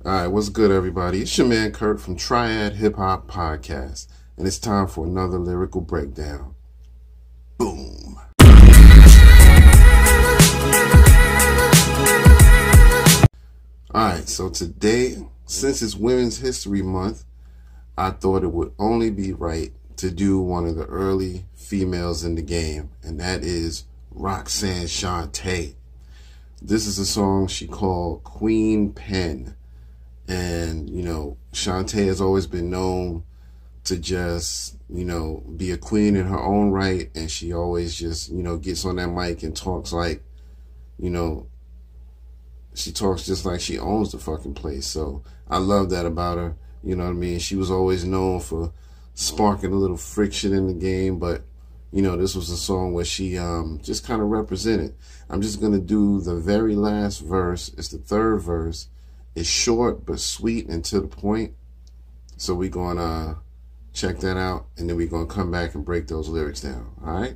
All right, what's good, everybody? It's your man Kurt from Triad Hip Hop Podcast, and it's time for another lyrical breakdown. Boom. All right, so today, since it's Women's History Month, I thought it would only be right to do one of the early females in the game, and that is Roxanne Shante. This is a song she called Queen Pen. And, Shante has always been known to just, be a queen in her own right. And she always just, gets on that mic and talks like, she talks just like she owns the fucking place. So I love that about her. You know what I mean? She was always known for sparking a little friction in the game. But, this was a song where she just kind of represented. I'm just going to do the very last verse. It's the third verse. It's short but sweet and to the point. So we're going to check that out, and then we're going to come back and break those lyrics down. All right?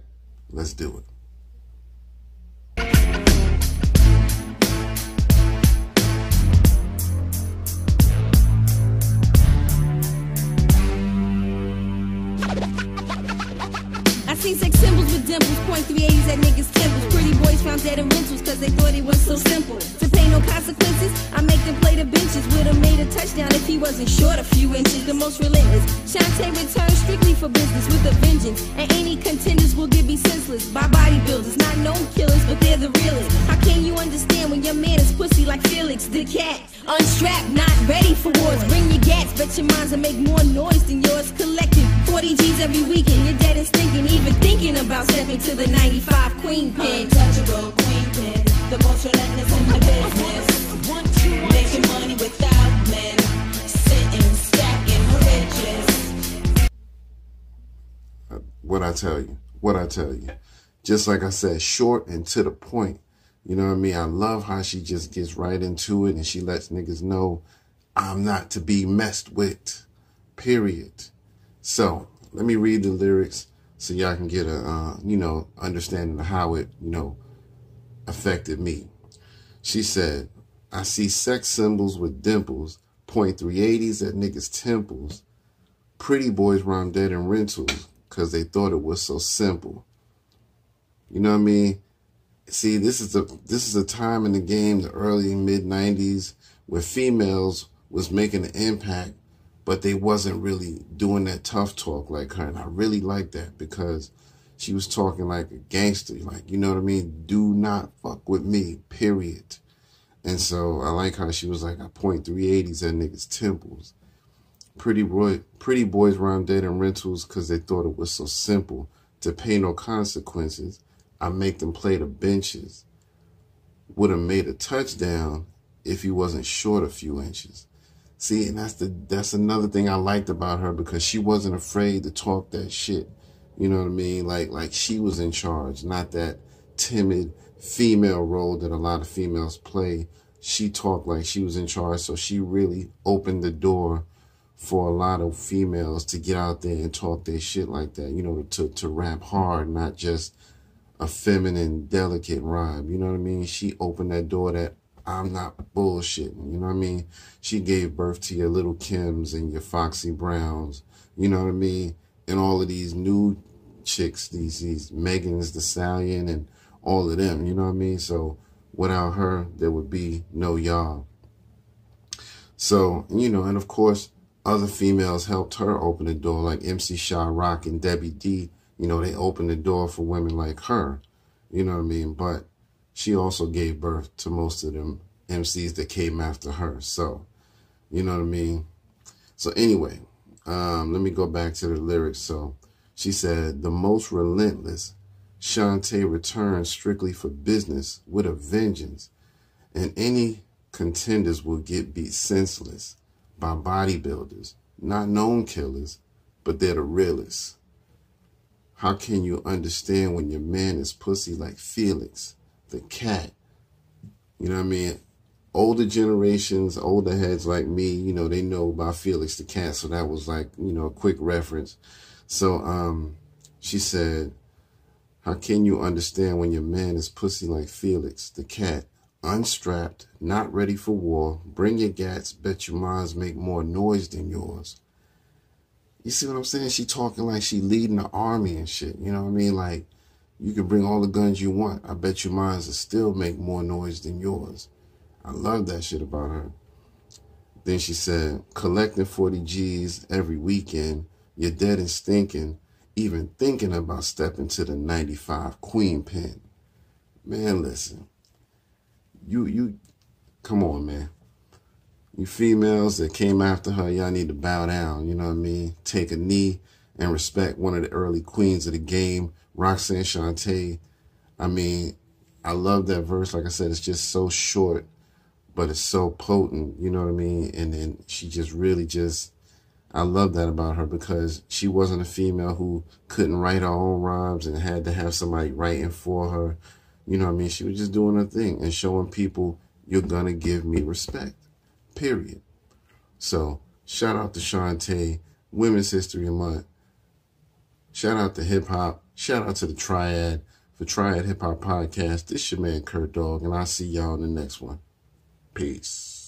Let's do it. I seen sex symbols with dimples, .380s at niggas' temples. Pretty boys found dead in rentals cause they thought it was so simple. To pay no consequences, I make them play the benches. Would've made a touchdown if he wasn't short a few inches. The most relentless, Shante returns strictly for business with a vengeance. And any contenders will get be senseless by bodybuilders. Not known killers, but they're the realest. How can you understand when your man is pussy like Felix the cat? Unstrapped, not ready for wars. Bring your gats, bet your minds will make more noise than yours. Collected 40 G's every weekend. You're dead and stinking, even thinking about stepping to the 95 Queen Pen. Untouchable Queen Pen, the most relentless in the business. Making money without men, sitting, stacking riches. What I tell you. Just like I said, short and to the point. You know what I mean? I love how she just gets right into it and she lets niggas know I'm not to be messed with, period. So let me read the lyrics so y'all can get a, understanding of how it, affected me. She said, I see sex symbols with dimples, .380s at niggas' temples. Pretty boys rhyme dead in rentals because they thought it was so simple. You know what I mean? See, this is a time in the game, the early mid-90s, where females was making an impact, but they wasn't really doing that tough talk like her. And I really like that because she was talking like a gangster, like, you know what I mean? Do not fuck with me, period. And so I like how she was like, I .380s at niggas' temples. Pretty boys rhyme dead in rentals because they thought it was so simple. To pay no consequences, I make them play the benches. Would have made a touchdown if he wasn't short a few inches. See, and that's another thing I liked about her because she wasn't afraid to talk that shit. You know what I mean? Like she was in charge, not that timid female role that a lot of females play. She talked like she was in charge, so she really opened the door for a lot of females to get out there and talk their shit like that, to rap hard, not just a feminine, delicate rhyme. You know what I mean? She opened that door that I'm not bullshitting. You know what I mean? She gave birth to your Little Kims and your Foxy Browns. You know what I mean? And all of these new chicks, these Megan's the Stallion and all of them. You know what I mean? So without her, there would be no y'all. So, and of course, other females helped her open the door, like MC Sha Rock and Debbie D. They opened the door for women like her. You know what I mean? But she also gave birth to most of them MCs that came after her. So, you know what I mean? So anyway, let me go back to the lyrics. So she said, the most relentless, Shante returns strictly for business with a vengeance. And any contenders will get beat senseless by bodybuilders, not known killers, but they're the realists. How can you understand when your man is pussy like Felix the cat? You know what I mean? Older generations, older heads like me, they know about Felix the cat. So that was like, a quick reference. So she said, how can you understand when your man is pussy like Felix the cat? unstrapped, not ready for war, bring your gats, bet your minds make more noise than yours. You see what I'm saying? She talking like she leading the army and shit. You know what I mean? Like, you can bring all the guns you want. I bet your minds will still make more noise than yours. I love that shit about her. Then she said, collecting 40 G's every weekend, you're dead and stinking, even thinking about stepping to the 95 Queen pen. Man, listen. You, come on, man. You females that came after her, y'all need to bow down, you know what I mean? Take a knee and respect one of the early queens of the game, Roxanne Shante. I mean, I love that verse. Like I said, it's just so short, but it's so potent, you know what I mean? And then she just really just, I love that about her because she wasn't a female who couldn't write her own rhymes and had to have somebody writing for her. You know what I mean? She was just doing her thing and showing people, you're going to give me respect, period. So shout out to Shante, Women's History Month. Shout out to hip hop. Shout out to the Triad for Triad Hip Hop Podcast. This your man Kurt Dog, and I'll see y'all in the next one. Peace.